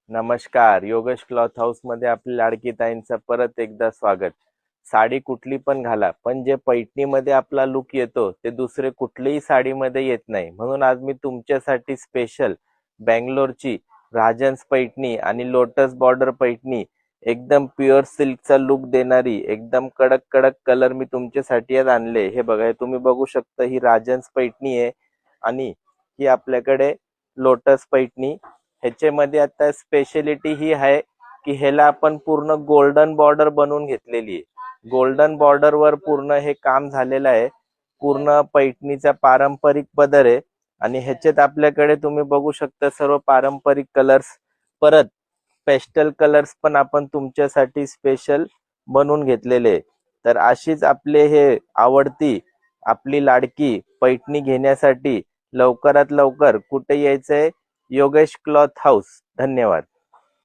नमस्कार. Yogesh cloth house मध्ये आपल्या लाडकी ताईंचं परत एकदा स्वागत. साडी कुठली पण घाला, पण जे पैठणीमध्ये आपला लुक येतो ते दुसरे कुठलीही साडीमध्ये येत नाही. म्हणून आज मी तुमच्यासाठी स्पेशल बँगलोरची राजन्स पैठणी आणि लोटस बॉर्डर पैठणी एकदम प्युअर सिल्कचा लुक देणारी एकदम कडक कडक कलर मी तुमच्यासाठी आज आणले. हे बघा, हे तुम्ही बघू शकता, ही राजन्स पैठणी आहे आणि ही आपल्याकडे लोटस पैठणी. ह्याच्यामध्ये आता स्पेशलिटी ही आहे की ह्याला आपण पूर्ण गोल्डन बॉर्डर बनवून घेतलेली आहे. गोल्डन बॉर्डर वर पूर्ण हे काम झालेलं आहे. पूर्ण पैठणीचा पारंपरिक पदर आहे आणि ह्याच्यात आपल्याकडे तुम्ही बघू शकता सर्व पारंपरिक कलर्स, परत पेस्टल कलर्स पण आपण तुमच्यासाठी स्पेशल बनवून घेतलेले. तर अशीच आपले हे आवडती आपली लाडकी पैठणी घेण्यासाठी लवकरात लवकर कुठे यायचंय? Yogesh cloth house. धन्यवाद.